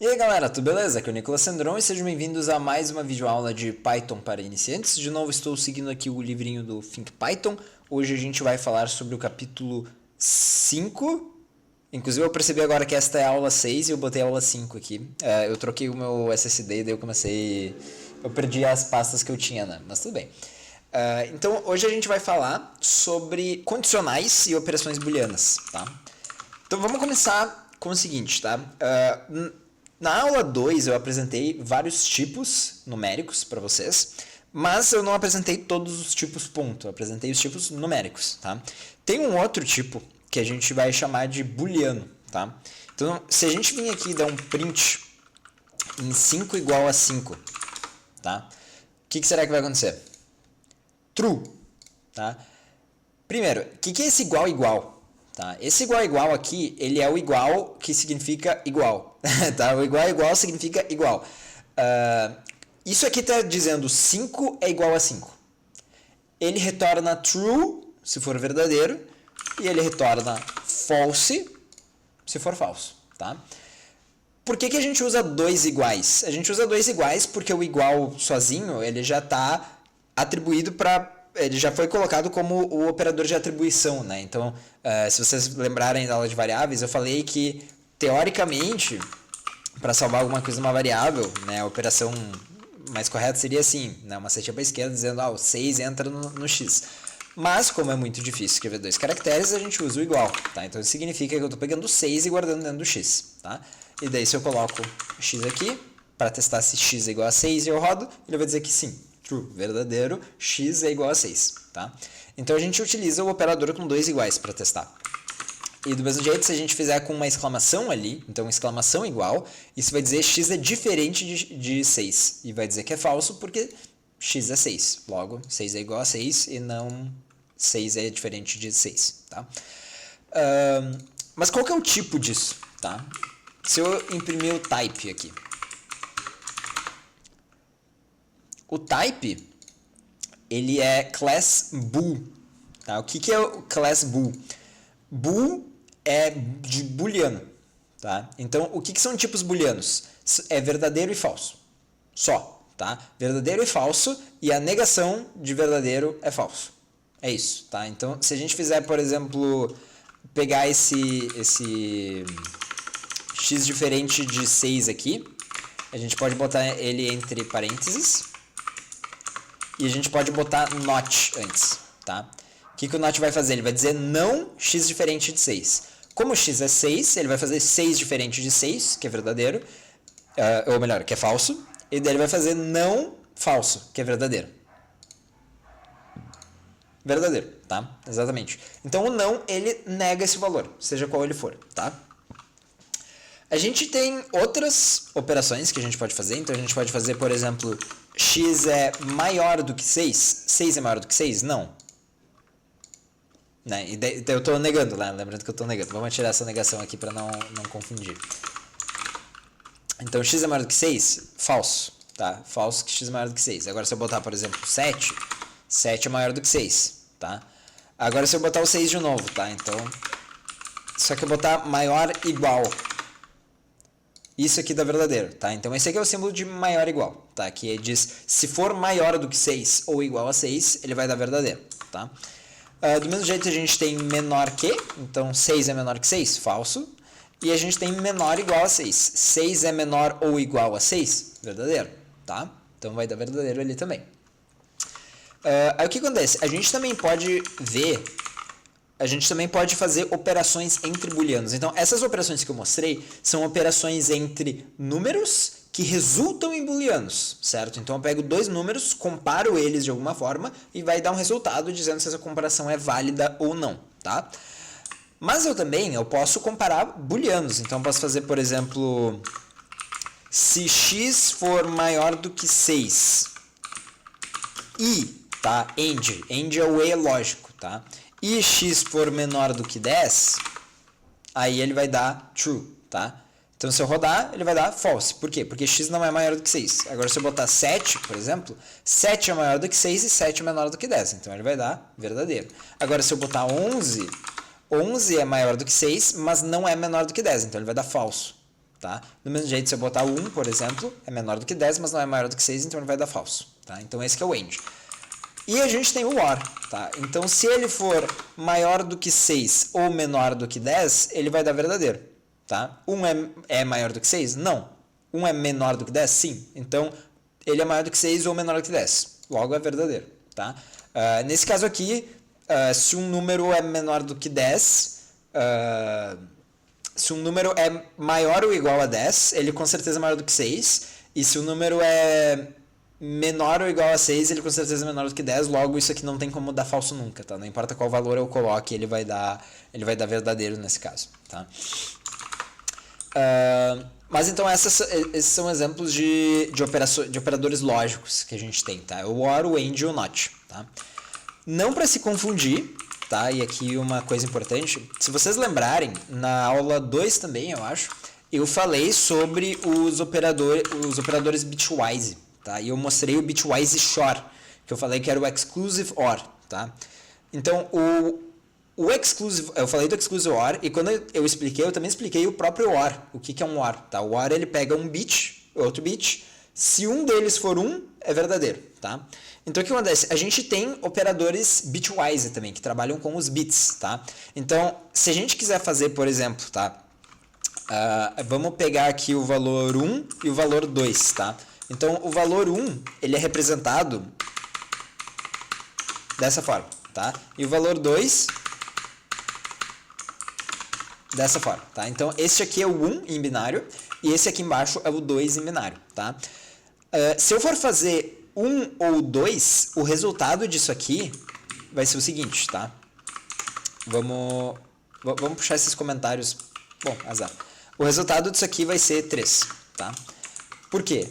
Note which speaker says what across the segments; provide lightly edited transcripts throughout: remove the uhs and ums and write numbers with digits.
Speaker 1: E aí galera, tudo beleza? Aqui é o Nicolas Sandron e sejam bem-vindos a mais uma videoaula de Python para iniciantes. De novo estou seguindo aqui o livrinho do Think Python. Hoje a gente vai falar sobre o capítulo 5. Inclusive eu percebi agora que esta é a aula 6 e eu botei a aula 5 aqui. Eu troquei o meu SSD e daí eu comecei... Eu perdi as pastas que eu tinha, né? Mas tudo bem. Então hoje a gente vai falar sobre condicionais e operações booleanas, tá? Então vamos começar com o seguinte, tá? Na aula 2 eu apresentei vários tipos numéricos para vocês, mas eu não apresentei todos os tipos ponto, eu apresentei os tipos numéricos, tá? Tem um outro tipo que a gente vai chamar de booleano, tá? Então, se a gente vir aqui e dar um print em 5 igual a 5, tá? O que será que vai acontecer? True, tá? Primeiro, o que é esse igual igual? Tá? Esse igual igual aqui, ele é o igual que significa igual. Tá? O igual igual significa igual. Isso aqui está dizendo 5 é igual a 5. Ele retorna true, se for verdadeiro, e ele retorna false, se for falso. Tá? Por que a gente usa dois iguais? A gente usa dois iguais porque o igual sozinho, ele já está atribuído para... Ele já foi colocado como o operador de atribuição, né? Então, se vocês lembrarem da aula de variáveis, eu falei que, teoricamente, para salvar alguma coisa numa variável, né, a operação mais correta seria assim, né, uma setinha para a esquerda dizendo, o 6 entra no x. Mas, como é muito difícil escrever dois caracteres, a gente usa o igual, tá? Então, isso significa que eu estou pegando o 6 e guardando dentro do x, tá? E daí, se eu coloco x aqui, para testar se x é igual a 6 e eu rodo, ele vai dizer que sim. True, verdadeiro, x é igual a 6, tá? Então a gente utiliza o operador com dois iguais para testar. E do mesmo jeito, se a gente fizer com uma exclamação ali, então exclamação igual, isso vai dizer x é diferente de 6. E vai dizer que é falso porque x é 6. Logo, 6 é igual a 6 e não 6 é diferente de 6, tá? Mas qual que é o tipo disso, tá? Se eu imprimir o type aqui, o type, ele é class bool. Tá? O que é o class bool? Bool é de booleano. Tá? Então, o que são tipos booleanos? É verdadeiro e falso. Só. Tá? Verdadeiro e falso, e a negação de verdadeiro é falso. É isso. Tá? Então, se a gente fizer, por exemplo, pegar esse x diferente de 6 aqui, a gente pode botar ele entre parênteses, e a gente pode botar not antes, tá? O que o not vai fazer? Ele vai dizer não x diferente de 6. Como x é 6, ele vai fazer 6 diferente de 6, que é verdadeiro, ou melhor, que é falso, e daí ele vai fazer não falso, que é verdadeiro. Verdadeiro, tá? Exatamente. Então o não, ele nega esse valor, seja qual ele for, tá? A gente tem outras operações que a gente pode fazer, então a gente pode fazer, por exemplo, x é maior do que 6, 6 é maior do que 6? Não. Né? Eu estou negando, né? Lembrando que eu estou negando. Vamos tirar essa negação aqui para não confundir. Então, x é maior do que 6? Falso. Tá? Falso que x é maior do que 6. Agora, se eu botar, por exemplo, 7, 7 é maior do que 6. Tá? Agora, se eu botar o 6 de novo, tá? Então, só que eu botar maior igual. Isso aqui dá verdadeiro, tá? Então, esse aqui é o símbolo de maior igual, tá? Que diz, se for maior do que 6 ou igual a 6, ele vai dar verdadeiro, tá? Do mesmo jeito, a gente tem menor que, então 6 é menor que 6, falso. E a gente tem menor igual a 6. 6 é menor ou igual a 6, verdadeiro, tá? Então, vai dar verdadeiro ali também. Aí, o que acontece? A gente também pode ver... A gente também pode fazer operações entre booleanos. Então, essas operações que eu mostrei são operações entre números que resultam em booleanos, certo? Então, eu pego dois números, comparo eles de alguma forma e vai dar um resultado dizendo se essa comparação é válida ou não, tá? Mas eu posso comparar booleanos. Então, eu posso fazer, por exemplo, se x for maior do que 6 e, tá? End é o e lógico, tá? E x for menor do que 10, aí ele vai dar true, tá? Então, se eu rodar, ele vai dar false. Por quê? Porque x não é maior do que 6. Agora, se eu botar 7, por exemplo, 7 é maior do que 6 e 7 é menor do que 10. Então, ele vai dar verdadeiro. Agora, se eu botar 11, 11 é maior do que 6, mas não é menor do que 10. Então, ele vai dar falso. tá? Do mesmo jeito, se eu botar 1, por exemplo, é menor do que 10, mas não é maior do que 6, então ele vai dar falso, tá? Então esse que é o AND. E a gente tem o OR, tá? Então se ele for maior do que 6 ou menor do que 10, ele vai dar verdadeiro, tá? 1 é maior do que 6? Não. 1 é menor do que 10? Sim. Então ele é maior do que 6 ou menor do que 10. Logo é verdadeiro, tá? Nesse caso aqui, se um número é menor do que 10, se um número é maior ou igual a 10, ele com certeza é maior do que 6. E se o número é menor ou igual a 6, ele com certeza é menor do que 10. Logo, isso aqui não tem como dar falso nunca, tá? Não importa qual valor eu coloque, ele vai dar verdadeiro nesse caso, tá? Mas então esses são exemplos de operadores lógicos que a gente tem, tá? O OR, o AND e o NOT, tá? Não para se confundir, tá? E aqui uma coisa importante, se vocês lembrarem, na aula 2 também, eu acho, eu falei sobre os operadores bitwise, tá? E eu mostrei o bitwise XOR, que eu falei que era o exclusive OR, tá? Então, o exclusive, eu falei do exclusive OR, e quando eu expliquei, eu também expliquei o próprio OR, o que é um OR, tá? O OR, ele pega um bit, outro bit, se um deles for 1, é verdadeiro, tá? Então, o que acontece? A gente tem operadores bitwise também, que trabalham com os bits, tá? Então, se a gente quiser fazer, por exemplo, tá? Vamos pegar aqui o valor 1 e o valor 2, tá? Então, o valor 1, ele é representado dessa forma, tá? E o valor 2, dessa forma, tá? Então, esse aqui é o 1 em binário e esse aqui embaixo é o 2 em binário, tá? Se eu for fazer 1 ou 2, o resultado disso aqui vai ser o seguinte, tá? Vamos puxar esses comentários. Bom, azar. O resultado disso aqui vai ser 3, tá? Por quê?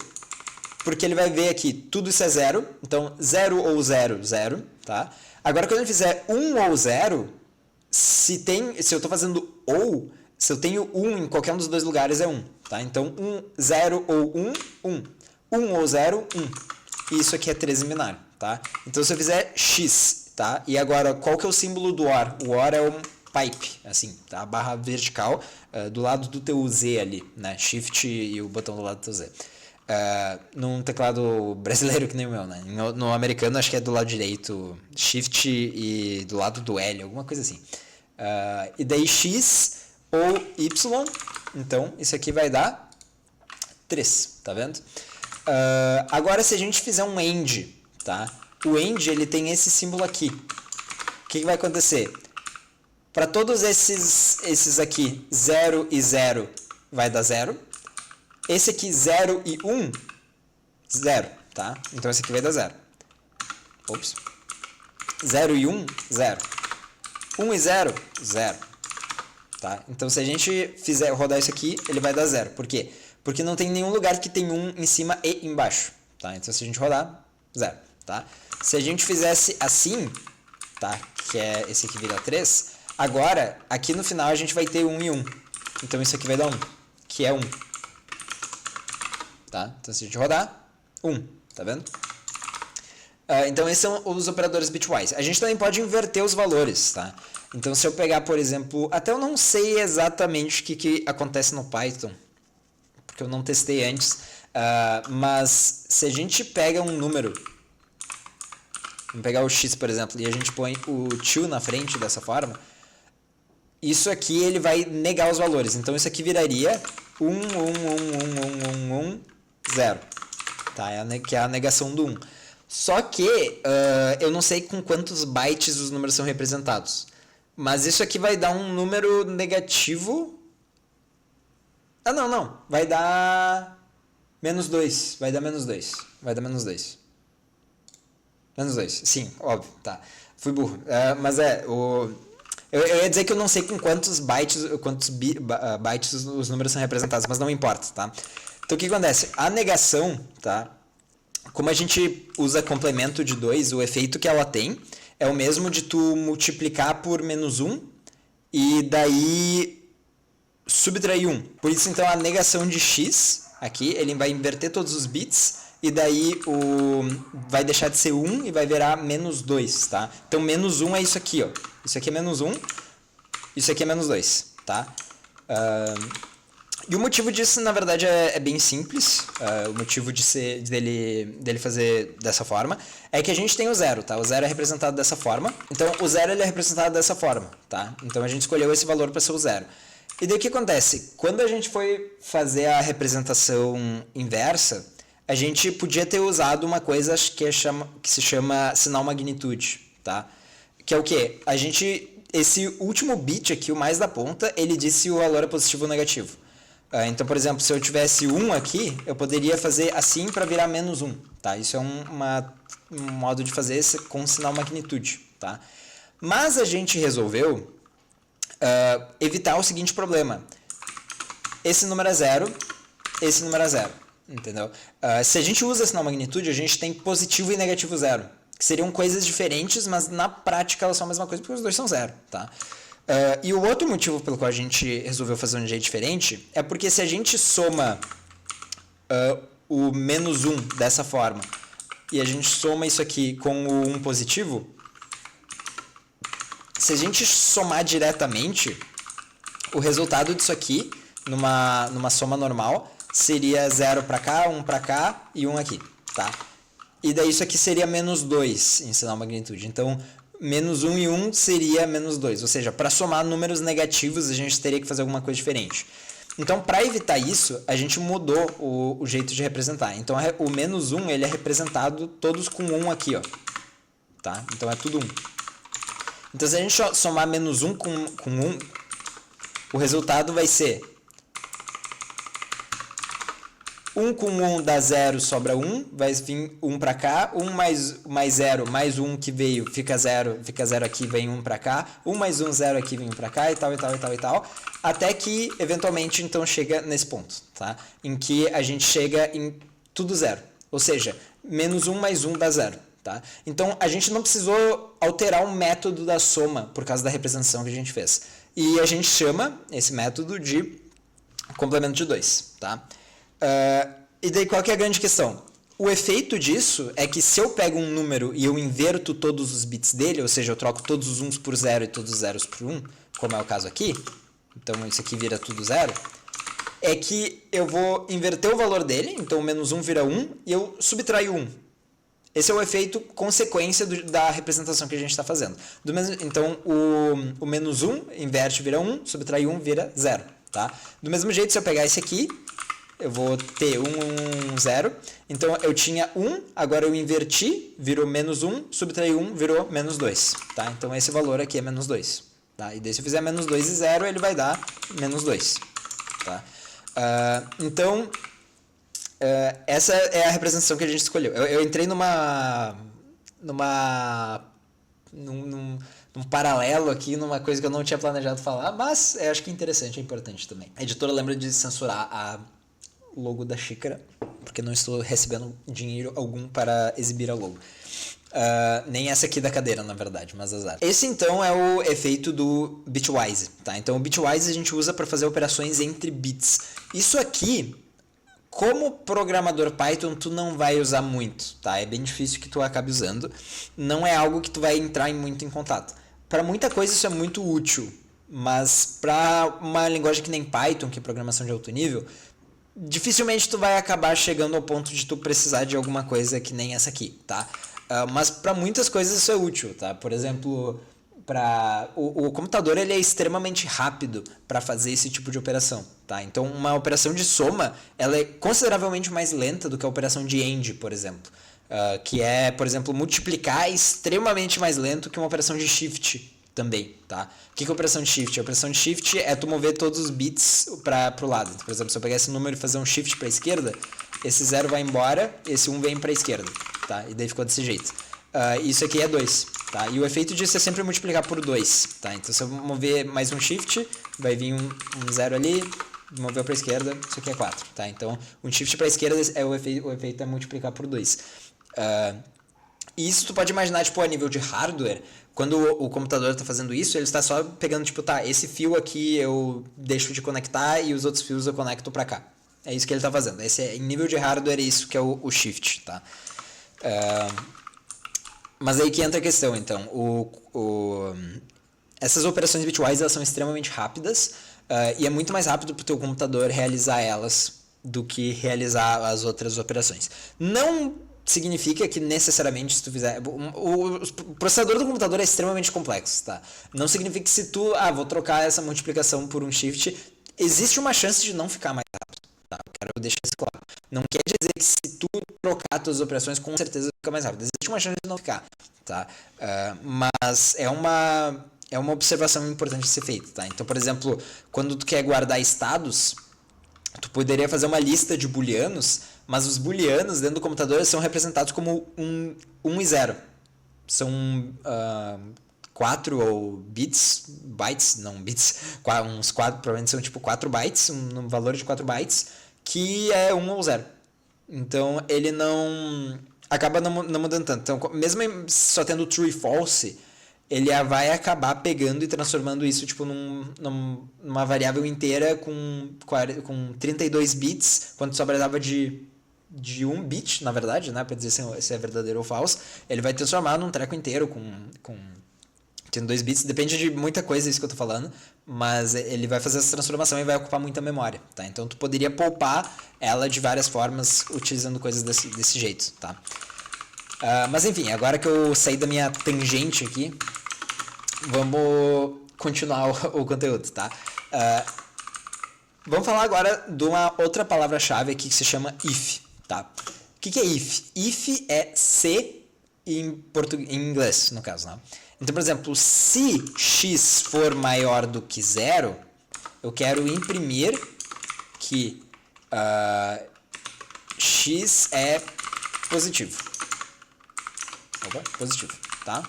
Speaker 1: Porque ele vai ver aqui, tudo isso é 0, então 0 ou 0, 0, tá? Agora, quando ele fizer 1 ou 0, se eu estou fazendo ou, se eu tenho 1 em qualquer um dos dois lugares é 1, tá? Então, 0 ou 1, 1. 1 ou 0, 1. E isso aqui é 3 em binário, tá? Então, se eu fizer x, tá? E agora, qual que é o símbolo do OR? O OR é um pipe, assim, tá? A barra vertical do lado do teu Z ali, né? Shift e o botão do lado do teu Z. Num teclado brasileiro que nem o meu, né? No americano acho que é do lado direito, Shift e do lado do L, alguma coisa assim. E daí X ou Y, então isso aqui vai dar 3, tá vendo? Agora se a gente fizer um AND, tá? O AND ele tem esse símbolo aqui. O que vai acontecer? Para todos esses aqui, 0 e 0 vai dar 0. Esse aqui, 0 e 1, 0, tá? Então esse aqui vai dar 0. Ops. 0 e 1, 0. 1 e 0, 0. Tá? Então se a gente fizer rodar isso aqui, ele vai dar 0. Por quê? Porque não tem nenhum lugar que tem 1 em cima e embaixo. Tá? Então se a gente rodar, 0. Tá? Se a gente fizesse assim, tá? Que é esse aqui vira 3, agora, aqui no final a gente vai ter 1 e 1. Então isso aqui vai dar 1, que é 1. Tá? Então se a gente rodar, 1, tá vendo? Então esses são os operadores bitwise. A gente também pode inverter os valores, tá? Então se eu pegar, por exemplo, até eu não sei exatamente o que acontece no Python, porque eu não testei antes, mas se a gente pega um número, vamos pegar o x, por exemplo, e a gente põe o 2 na frente dessa forma, isso aqui ele vai negar os valores. Então isso aqui viraria 1, 1, 1, 1, 1, 1, 1, 0. Tá? Que é a negação do 1. Só que eu não sei com quantos bytes os números são representados. Mas isso aqui vai dar um número negativo. Não. Vai dar menos 2. Vai dar menos 2. Menos 2. Sim, óbvio. Tá. Fui burro. Mas eu ia dizer que eu não sei com quantos bytes os números são representados, mas não importa, tá? Então, o que acontece? A negação, tá? Como a gente usa complemento de 2, o efeito que ela tem é o mesmo de tu multiplicar por menos 1 e daí subtrair 1. Por isso, então, a negação de x, aqui, ele vai inverter todos os bits e daí vai deixar de ser 1 e vai virar menos 2, tá? Então, menos 1 é isso aqui, ó. Isso aqui é menos 1, isso aqui é menos 2, tá? E o motivo disso, na verdade, é bem simples. O motivo dele fazer dessa forma é que a gente tem o zero, tá? O zero é representado dessa forma. Então, o zero ele é representado dessa forma, tá? Então, a gente escolheu esse valor para ser o zero. E daí o que acontece? Quando a gente foi fazer a representação inversa, a gente podia ter usado uma coisa que se chama sinal magnitude, tá? Que é o quê? Esse último bit aqui, o mais da ponta, ele diz se o valor é positivo ou negativo. Então, por exemplo, se eu tivesse 1 aqui, eu poderia fazer assim para virar menos 1, tá? Isso é um modo de fazer com sinal magnitude, tá? Mas a gente resolveu evitar o seguinte problema. Esse número é zero, esse número é zero, entendeu? Se a gente usa sinal magnitude, a gente tem positivo e negativo zero, que seriam coisas diferentes, mas na prática elas são a mesma coisa, porque os dois são zero, tá? E o outro motivo pelo qual a gente resolveu fazer um jeito diferente é porque se a gente soma o menos 1 dessa forma e a gente soma isso aqui com o 1 positivo, se a gente somar diretamente, o resultado disso aqui, numa soma normal, seria 0 para cá, 1 para cá e 1 aqui, tá? E daí isso aqui seria menos 2 em sinal magnitude. Então, menos 1 e 1 seria menos 2. Ou seja, para somar números negativos, a gente teria que fazer alguma coisa diferente. Então, para evitar isso, a gente mudou o jeito de representar. Então, o menos 1 ele é representado todos com 1 aqui, ó. Tá? Então, é tudo 1. Então, se a gente somar menos 1 com 1, o resultado vai ser 1 com 1 dá 0, sobra 1, vai vir 1 para cá, 1 mais 0, mais 1 que veio, fica 0 aqui, vem 1 para cá, 1 mais 1, 0 aqui, vem 1 para cá, e tal, até que, eventualmente, então, chega nesse ponto, tá? Em que a gente chega em tudo zero, ou seja, menos 1 mais 1 dá 0, tá? Então, a gente não precisou alterar o método da soma por causa da representação que a gente fez. E a gente chama esse método de complemento de 2, tá? E daí qual que é a grande questão? O efeito disso é que se eu pego um número e eu inverto todos os bits dele, ou seja, eu troco todos os 1s por 0 e todos os zeros por 1, como é o caso aqui, então isso aqui vira tudo 0, é que eu vou inverter o valor dele, então o menos 1 vira 1 e eu subtraio 1. Esse é o efeito consequência da representação que a gente está fazendo. Então o menos 1 inverte vira 1, subtrai 1 vira 0. Tá? Do mesmo jeito, se eu pegar esse aqui, eu vou ter 1, 0. Então, eu tinha 1, agora eu inverti, virou menos 1, subtraí 1, virou menos 2. Tá? Então, esse valor aqui é menos 2. Tá? E daí, se eu fizer menos 2 e 0, ele vai dar menos 2. Tá? Então, essa é a representação que a gente escolheu. Eu entrei num paralelo aqui, numa coisa que eu não tinha planejado falar, mas eu acho que é interessante, é importante também. A editora lembra de censurar o logo da xícara, porque não estou recebendo dinheiro algum para exibir a logo. Nem essa aqui da cadeira, na verdade, mas azar. Esse, então, é o efeito do bitwise, tá? Então, o bitwise a gente usa para fazer operações entre bits. Isso aqui, como programador Python, tu não vai usar muito, tá? É bem difícil que tu acabe usando. Não é algo que tu vai entrar muito em contato. Para muita coisa isso é muito útil, mas para uma linguagem que nem Python, que é programação de alto nível, dificilmente tu vai acabar chegando ao ponto de tu precisar de alguma coisa que nem essa aqui, tá? Mas para muitas coisas isso é útil, tá? Por exemplo, o computador ele é extremamente rápido para fazer esse tipo de operação, tá? Então, uma operação de soma ela é consideravelmente mais lenta do que a operação de AND, por exemplo. Que é, por exemplo, multiplicar é extremamente mais lento que uma operação de shift também, tá? O que é a operação de shift? A operação de shift é tu mover todos os bits para o lado. Então, por exemplo, se eu pegar esse número e fazer um shift para a esquerda, esse 0 vai embora, esse 1 vem para a esquerda, tá? E daí ficou desse jeito. Isso aqui é 2, tá? E o efeito disso é sempre multiplicar por 2, tá? Então, se eu mover mais um shift, vai vir um 0 ali, mover para a esquerda, isso aqui é 4, tá? Então, um shift para a esquerda, o efeito é multiplicar por 2. E isso tu pode imaginar, tipo, a nível de hardware, quando o computador está fazendo isso, ele está só pegando, tipo, tá, esse fio aqui eu deixo de conectar e os outros fios eu conecto para cá. É isso que ele está fazendo. Em nível de hardware, é isso que é o shift, tá? Mas aí que entra a questão, então. Essas operações bitwise elas são extremamente rápidas, e é muito mais rápido para o teu computador realizar elas do que realizar as outras operações. Não significa que necessariamente se tu fizer... O processador do computador é extremamente complexo, tá? Não significa que se tu... vou trocar essa multiplicação por um shift, existe uma chance de não ficar mais rápido, tá? Eu quero deixar isso claro. Não quer dizer que se tu trocar tuas operações, com certeza fica mais rápido. Existe uma chance de não ficar, tá? Mas é uma observação importante de ser feita, tá? Então, por exemplo, quando tu quer guardar estados, tu poderia fazer uma lista de booleanos, mas os booleanos dentro do computador são representados como 1 e 0. São 4 ou bytes, não bits, uns 4, provavelmente são tipo 4 bytes, um valor de 4 bytes, que é 1 ou 0. Então ele não acaba não mudando tanto. Então, mesmo só tendo true e false, ele vai acabar pegando e transformando isso tipo numa variável inteira com 32 bits, quando só precisava de 1 bit, na verdade, né, para dizer se é verdadeiro ou falso. Ele vai transformar num treco inteiro com 32 bits, depende de muita coisa isso que eu tô falando, mas ele vai fazer essa transformação e vai ocupar muita memória, tá? Então tu poderia poupar ela de várias formas utilizando coisas desse jeito, tá? Mas enfim, agora que eu saí da minha tangente aqui, vamos continuar o conteúdo, tá? Vamos falar agora de uma outra palavra-chave aqui que se chama if, tá? O que é if? If é se em inglês, no caso, né? Então, por exemplo, se x for maior do que 0, eu quero imprimir que x é positivo. Opa, positivo, tá?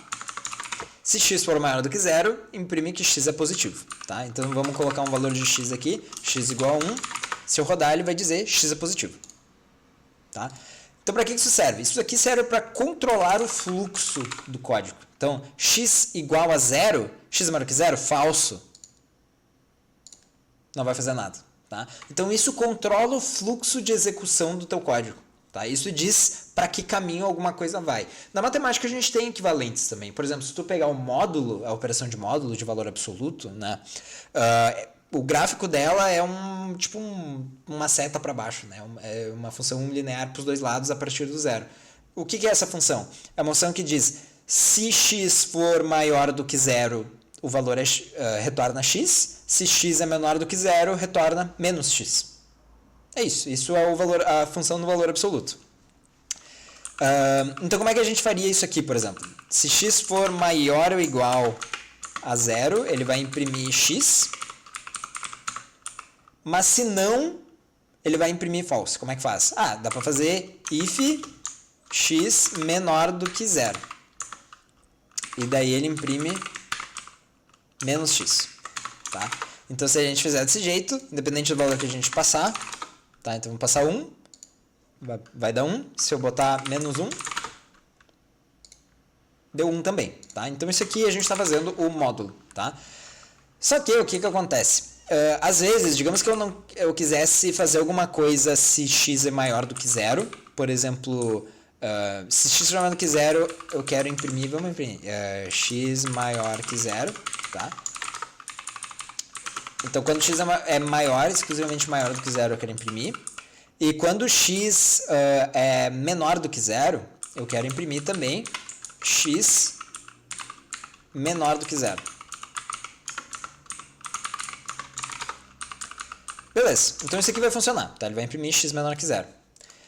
Speaker 1: Se x for maior do que 0, imprime que x é positivo, tá? Então vamos colocar um valor de x aqui, x igual a 1. Se eu rodar, ele vai dizer x é positivo, tá? Então para que isso serve? Isso aqui serve para controlar o fluxo do código. Então, x igual a 0, x é maior que 0, falso. Não vai fazer nada, tá? Então isso controla o fluxo de execução do teu código. Tá? Isso diz para que caminho alguma coisa vai. Na matemática a gente tem equivalentes também. Por exemplo, se tu pegar o módulo, a operação de módulo de valor absoluto, né? O gráfico dela é uma seta para baixo, né? É uma função linear para os dois lados a partir do 0. O que é essa função? É uma função que diz se x for maior do que 0, o valor retorna x. Se x é menor do que 0, retorna menos x. É isso. Isso é a função do valor absoluto. Então, como é que a gente faria isso aqui, por exemplo? Se x for maior ou igual a 0, ele vai imprimir x. Mas se não, ele vai imprimir false. Como é que faz? Dá para fazer if x menor do que 0. E daí ele imprime menos x. Tá? Então, se a gente fizer desse jeito, independente do valor que a gente passar, tá? Então, vamos passar 1, vai dar 1. Se eu botar menos 1, deu 1 também. Tá? Então, isso aqui a gente está fazendo o módulo. Tá? Só que o que acontece? Às vezes, digamos que eu quisesse fazer alguma coisa se x é maior do que 0. Por exemplo, se x é maior do que 0, eu quero imprimir, vamos imprimir, x maior que 0, tá? Então, quando x é maior, exclusivamente maior do que 0, eu quero imprimir. E quando x é menor do que 0, eu quero imprimir também x menor do que 0. Beleza, então isso aqui vai funcionar, tá? Ele vai imprimir x menor que 0.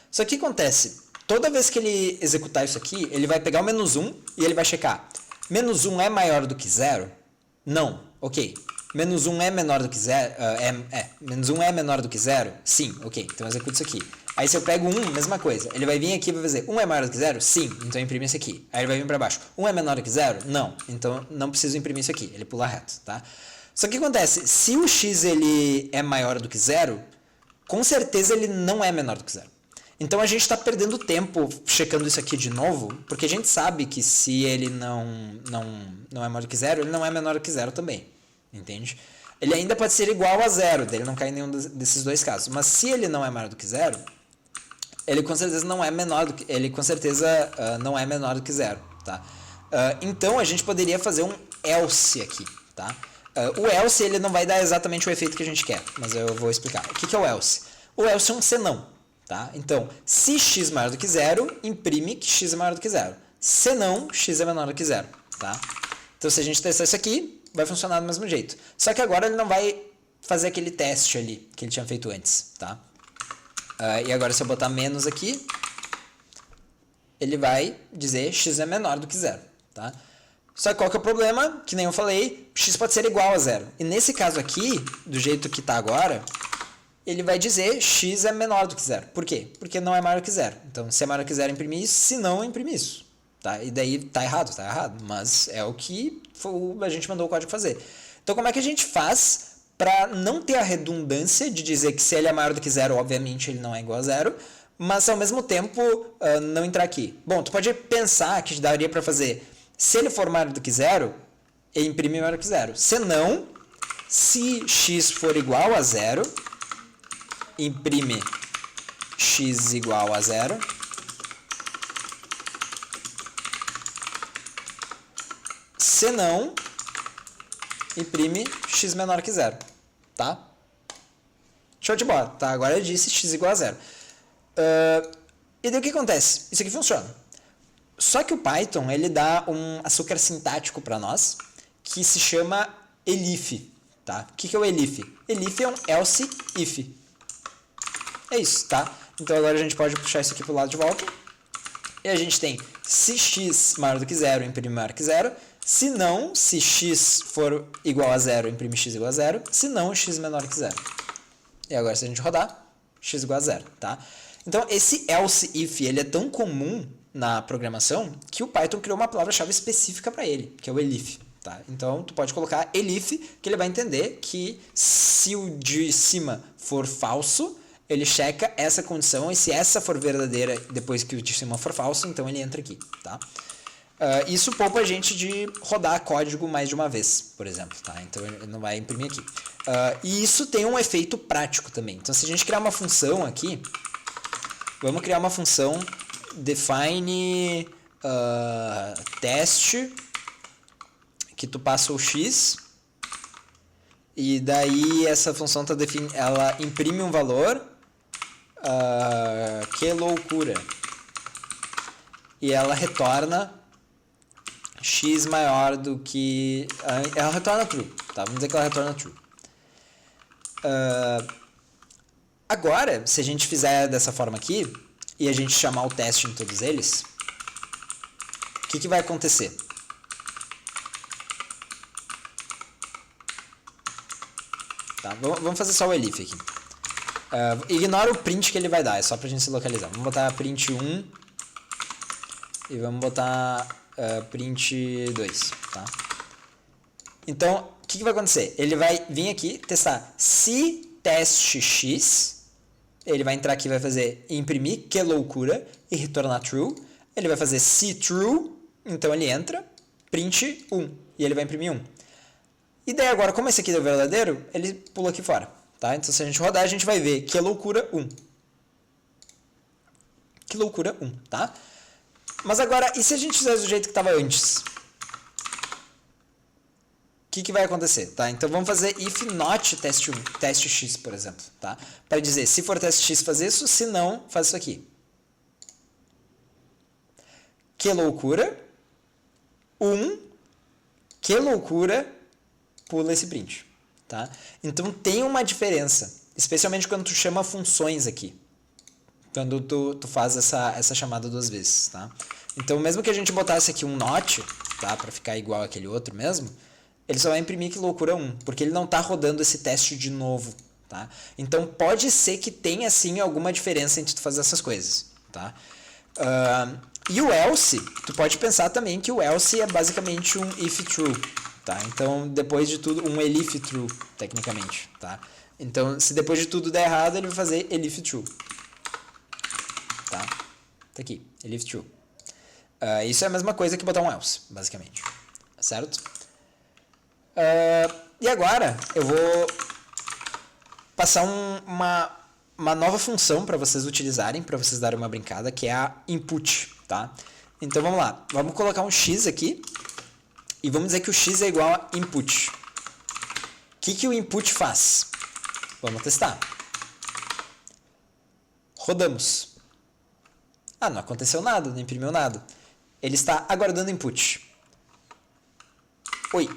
Speaker 1: Só que o que acontece? Toda vez que ele executar isso aqui, ele vai pegar o menos 1 e ele vai checar. Menos 1 é maior do que 0? Não. Ok. Menos 1 é menor do que 0? Menos 1 é menor do que 0? Sim. Ok. Então eu executo isso aqui. Aí se eu pego 1, mesma coisa. Ele vai vir aqui e vai fazer 1 é maior do que 0? Sim. Então eu imprimo isso aqui. Aí ele vai vir para baixo. 1 é menor do que 0? Não. Então não preciso imprimir isso aqui. Ele pula reto, tá? Só que o que acontece? Se o x ele é maior do que 0, com certeza ele não é menor do que 0. Então a gente está perdendo tempo checando isso aqui de novo, porque a gente sabe que se ele não é maior do que 0, ele não é menor do que 0 também. Entende? Ele ainda pode ser igual a 0, ele não cai em nenhum desses dois casos. Mas se ele não é maior do que 0, ele com certeza não é menor do que, ele com certeza não é menor do que 0. Tá? Então a gente poderia fazer um else aqui. Tá? O else ele não vai dar exatamente o efeito que a gente quer, mas eu vou explicar. O que é o else? O else é um senão, tá? Então, se x maior do que zero, imprime que x é maior do que zero. Senão, x é menor do que zero, tá? Então, se a gente testar isso aqui, vai funcionar do mesmo jeito. Só que agora ele não vai fazer aquele teste ali que ele tinha feito antes, tá? E agora, se eu botar menos aqui, ele vai dizer x é menor do que zero, tá? Só que qual que é o problema? Que nem eu falei, x pode ser igual a zero. E nesse caso aqui, do jeito que está agora, ele vai dizer x é menor do que zero. Por quê? Porque não é maior do que zero. Então, se é maior do que zero, imprime isso. Se não, imprime isso. Tá? E daí tá errado. Mas é o que a gente mandou o código fazer. Então, como é que a gente faz para não ter a redundância de dizer que se ele é maior do que zero, obviamente ele não é igual a zero, mas ao mesmo tempo não entrar aqui? Bom, tu pode pensar que daria para fazer, se ele for maior do que zero, ele imprime maior do que zero. Se não, se x for igual a zero, imprime x igual a zero. Se não, imprime x menor que zero, tá? Show de bola, tá? Agora eu disse x igual a zero. E daí o que acontece? Isso aqui funciona. Só que o Python, ele dá um açúcar sintático para nós, que se chama elif, tá? O que é o elif? Elif é um else if. É isso, tá? Então agora a gente pode puxar isso aqui pro lado de volta. E a gente tem, se x maior do que zero, imprime maior que zero. Se não, se x for igual a zero, imprime x igual a zero. Se não, x menor que zero. E agora se a gente rodar, x igual a zero, tá? Então esse else if, ele é tão comum na programação que o Python criou uma palavra-chave específica para ele, que é o elif, tá? Então tu pode colocar elif, que ele vai entender que se o de cima for falso, ele checa essa condição, e se essa for verdadeira depois que o de cima for falso, então ele entra aqui, tá? Isso poupa a gente de rodar código mais de uma vez, por exemplo, tá? Então ele não vai imprimir aqui. E isso tem um efeito prático também. Então se a gente criar uma função aqui, vamos criar uma função define teste, que tu passa o x, e daí essa função ela imprime um valor, que loucura, e ela retorna x maior do que... ela retorna true, tá? Vamos dizer que ela retorna true. Agora, se a gente fizer dessa forma aqui, e a gente chamar o teste em todos eles, o que vai acontecer? Tá? Vamos fazer só o elif aqui. Ignora o print que ele vai dar, é só pra gente se localizar. Vamos botar print 1 e vamos botar print 2, tá? Então, o que vai acontecer? Ele vai vir aqui testar se teste x, ele vai entrar aqui e vai fazer imprimir, que loucura, e retornar true. Ele vai fazer se true, então ele entra, print 1, e ele vai imprimir 1. E daí agora, como esse aqui é o verdadeiro, ele pula aqui fora, tá? Então se a gente rodar, a gente vai ver que loucura 1. Que loucura 1, tá? Mas agora, e se a gente fizer do jeito que estava antes? O que vai acontecer, tá? Então vamos fazer if not teste x, por exemplo, tá? Para dizer, se for teste x, faz isso, se não, faz isso aqui. Que loucura. 1. Que loucura. Pula esse print, tá? Então tem uma diferença, especialmente quando tu chama funções aqui. Quando tu faz essa chamada duas vezes, tá? Então, mesmo que a gente botasse aqui um not, tá? Para ficar igual aquele outro mesmo, ele só vai imprimir que loucura 1, porque ele não está rodando esse teste de novo, tá? Então, pode ser que tenha, sim, alguma diferença entre tu fazer essas coisas, tá? E o else, tu pode pensar também que o else é basicamente um if true, tá? Então, depois de tudo, um elif true, tecnicamente, tá? Então, se depois de tudo der errado, ele vai fazer elif true. Tá? Tá aqui, elif true. Isso é a mesma coisa que botar um else, basicamente. Certo? E agora eu vou passar uma nova função para vocês utilizarem, para vocês darem uma brincada, que é a input. Tá? Então vamos lá. Vamos colocar um x aqui e vamos dizer que o x é igual a input. que o input faz? Vamos testar. Rodamos. Ah, não aconteceu nada, não imprimiu nada. Ele está aguardando input. Oi.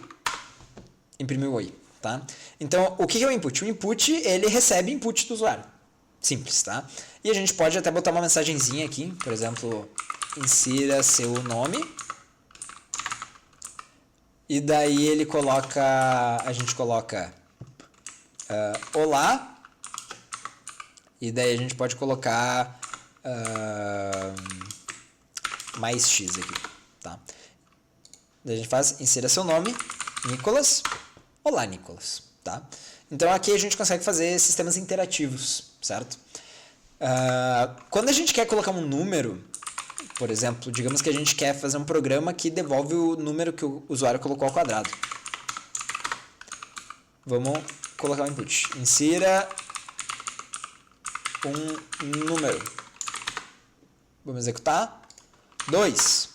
Speaker 1: Imprimiu oi, tá? Então, o que é o input? O input, ele recebe input do usuário. Simples, tá? E a gente pode até botar uma mensagenzinha aqui, por exemplo, insira seu nome. E daí ele coloca, a gente coloca olá. E daí a gente pode colocar mais x aqui, tá? Daí a gente faz, insira seu nome, Nicolas. Olá, Nicolas, tá? Então aqui a gente consegue fazer sistemas interativos, certo? Quando a gente quer colocar um número, por exemplo, digamos que a gente quer fazer um programa que devolve o número que o usuário colocou ao quadrado. Vamos colocar o input. Insira um número. Vamos executar. 2.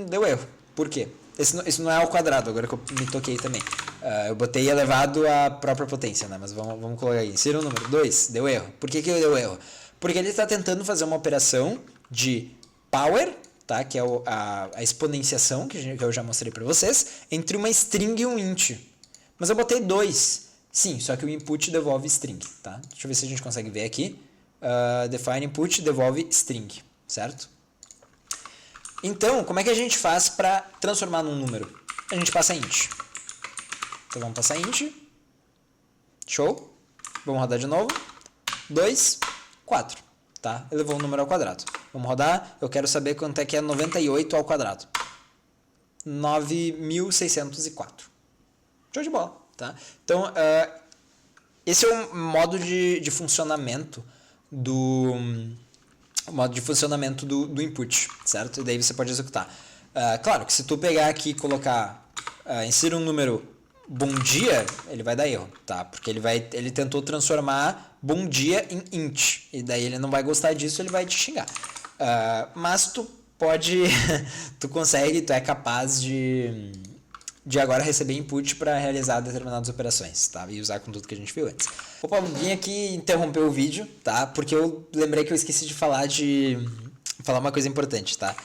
Speaker 1: Deu erro. Por quê? Isso não é ao quadrado, agora que eu me toquei também. Eu botei elevado à própria potência, né? Mas vamos colocar aí. Insira o número. 2. Deu erro. Por que deu erro? Porque ele está tentando fazer uma operação de power, tá? Que é a exponenciação, que eu já mostrei para vocês, entre uma string e um int. Mas eu botei 2. Sim, só que o input devolve string, tá? Deixa eu ver se a gente consegue ver aqui. Define input devolve string, certo? Então, como é que a gente faz para transformar num número? A gente passa int. Então, vamos passar int. Show. Vamos rodar de novo. 2, 4. Tá? Elevou o número ao quadrado. Vamos rodar. Eu quero saber quanto é que é 98 ao quadrado. 9.604. Show de bola. Tá? Então, esse é o modo de funcionamento do input, certo? E daí você pode executar. Claro que se tu pegar aqui e colocar, insira um número bom dia, ele vai dar erro, tá? Porque ele tentou transformar bom dia em int, e daí ele não vai gostar disso, ele vai te xingar. Mas tu pode, tu é capaz de agora receber input para realizar determinadas operações, tá? E usar com tudo que a gente viu antes. Opa, vim aqui interromper o vídeo, tá? Porque eu lembrei que eu esqueci de falar uma coisa importante, tá?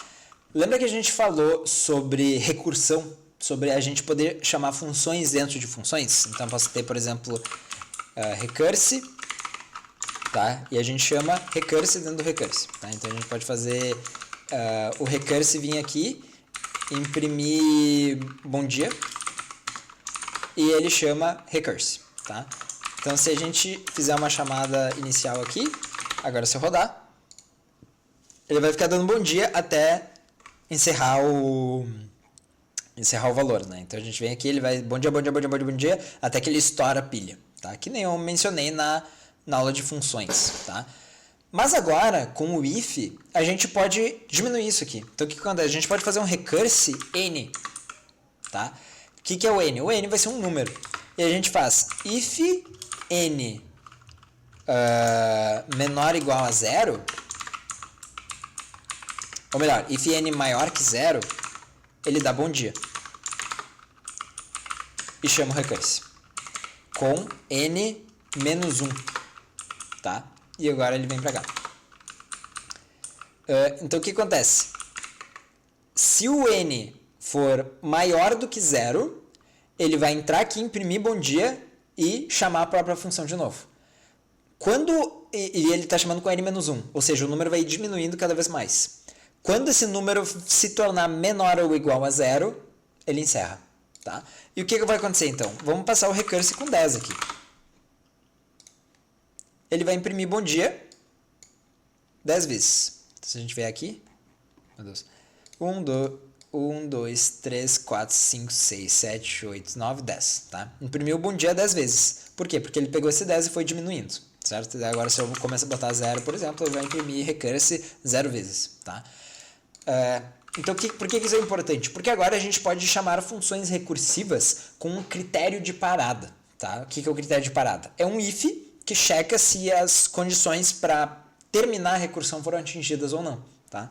Speaker 1: Lembra que a gente falou sobre recursão, sobre a gente poder chamar funções dentro de funções? Então, posso ter, por exemplo, recurse, tá? E a gente chama recurse dentro do recurse, tá? Então, a gente pode fazer o recurse vir aqui, imprimir bom dia, e ele chama recurse, tá? Então, se a gente fizer uma chamada inicial aqui, agora se eu rodar, ele vai ficar dando bom dia até encerrar o valor, né? Então, a gente vem aqui, ele vai bom dia, bom dia, bom dia, bom dia, bom dia, até que ele estoura a pilha, tá? Que nem eu mencionei na aula de funções, tá? Mas agora, com o if, a gente pode diminuir isso aqui. Então, o que acontece? A gente pode fazer um recurse n, tá? O que é o n? O n vai ser um número. E a gente faz if n menor ou igual a 0, ou melhor, if n maior que 0, ele dá bom dia. E chama o recurse. Com n menos 1, tá? E agora ele vem para cá. Então, o que acontece? Se o n for maior do que 0, ele vai entrar aqui, imprimir bom dia e chamar a própria função de novo. E ele está chamando com n menos 1, ou seja, o número vai diminuindo cada vez mais. Quando esse número se tornar menor ou igual a 0, ele encerra. Tá? E o que vai acontecer então? Vamos passar o recurse com 10 aqui. Ele vai imprimir bom dia 10 vezes. Então, se a gente vier aqui, meu Deus, 1, 2, 3, 4, 5, 6, 7, 8, 9, 10. Tá? Imprimiu bom dia 10 vezes. Por quê? Porque ele pegou esse 10 e foi diminuindo. Certo? E agora, se eu começar a botar 0, por exemplo, ele vai imprimir recurse 0 vezes. Tá? Então, por que isso é importante? Porque agora a gente pode chamar funções recursivas com um critério de parada. Tá? O que é o critério de parada? É um if que checa se as condições para terminar a recursão foram atingidas ou não. Tá?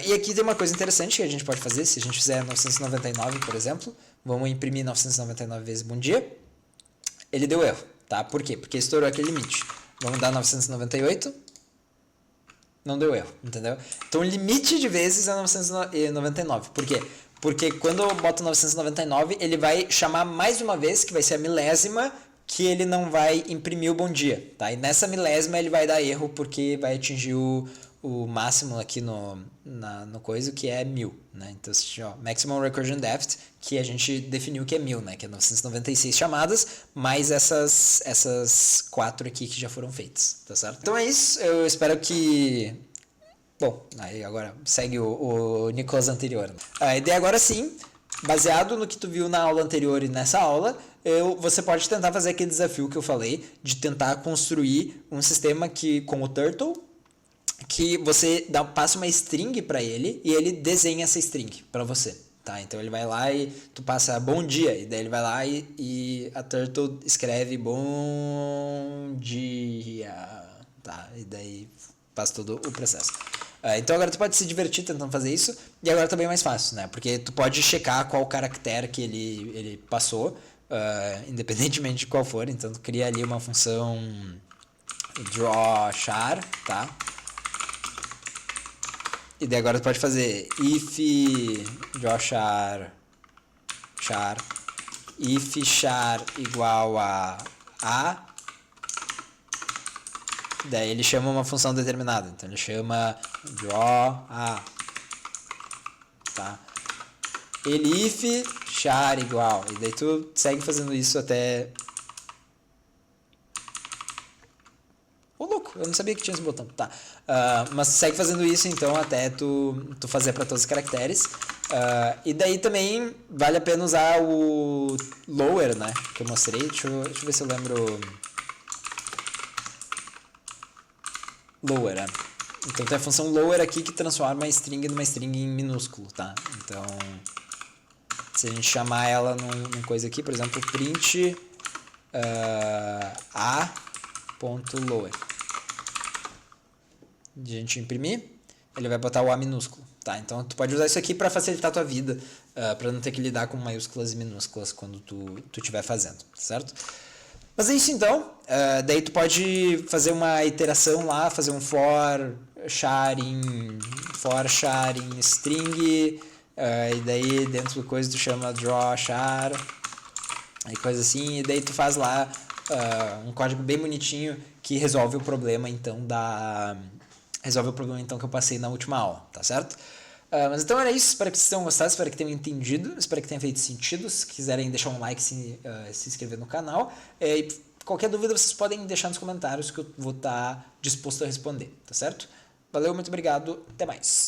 Speaker 1: E aqui tem uma coisa interessante que a gente pode fazer, se a gente fizer 999, por exemplo, vamos imprimir 999 vezes bom dia. Ele deu erro, tá? Por quê? Porque estourou aquele limite. Vamos dar 998. Não deu erro, entendeu? Então o limite de vezes é 999. Por quê? Porque quando eu boto 999, ele vai chamar mais uma vez, que vai ser a milésima, que ele não vai imprimir o bom dia, tá? E nessa milésima ele vai dar erro porque vai atingir o máximo aqui no coisa, que é 1000, né? Então, ó, Maximum Recursion Depth, que a gente definiu que é 1000, né? Que é 996 chamadas, mais essas 4 aqui que já foram feitas, tá certo? Então é isso, eu espero que... Bom, aí agora segue o Nicolas anterior. E daí agora sim, baseado no que tu viu na aula anterior e nessa aula, você pode tentar fazer aquele desafio que eu falei, de tentar construir um sistema que, com o Turtle, que você passa uma string para ele e ele desenha essa string para você, tá? Então ele vai lá e tu passa bom dia, e daí ele vai lá e a Turtle escreve bom dia, tá? E daí faz todo o processo. Então agora tu pode se divertir tentando fazer isso, e agora tá bem mais fácil, né? Porque tu pode checar qual caractere que ele passou, independentemente de qual for. Então tu cria ali uma função drawchar, tá? E daí agora tu pode fazer if drawchar if char igual a daí ele chama uma função determinada, então ele chama draw a, tá? Ele if char igual, e daí tu segue fazendo isso até... Ô, louco, eu não sabia que tinha esse botão, tá? Mas segue fazendo isso então até tu fazer para todos os caracteres. E daí também vale a pena usar o lower, né? Que eu mostrei, deixa eu ver se eu lembro... Lower, né? Então tem a função lower aqui que transforma a string numa string em minúsculo, tá? Então, se a gente chamar ela num coisa aqui, por exemplo, print a.lower. A gente imprimir, ele vai botar o A minúsculo, tá? Então tu pode usar isso aqui para facilitar a tua vida, para não ter que lidar com maiúsculas e minúsculas quando tu estiver fazendo, certo? Mas é isso então, daí tu pode fazer uma iteração lá, fazer um for char em string, e daí dentro do coisa tu chama draw char, e coisa assim, e daí tu faz lá um código bem bonitinho que resolve o problema então que eu passei na última aula, tá certo? Mas então era isso, espero que vocês tenham gostado, espero que tenham entendido, espero que tenha feito sentido. Se quiserem deixar um like, se inscrever no canal, e qualquer dúvida vocês podem deixar nos comentários que eu vou estar disposto a responder, tá certo? Valeu, muito obrigado, até mais!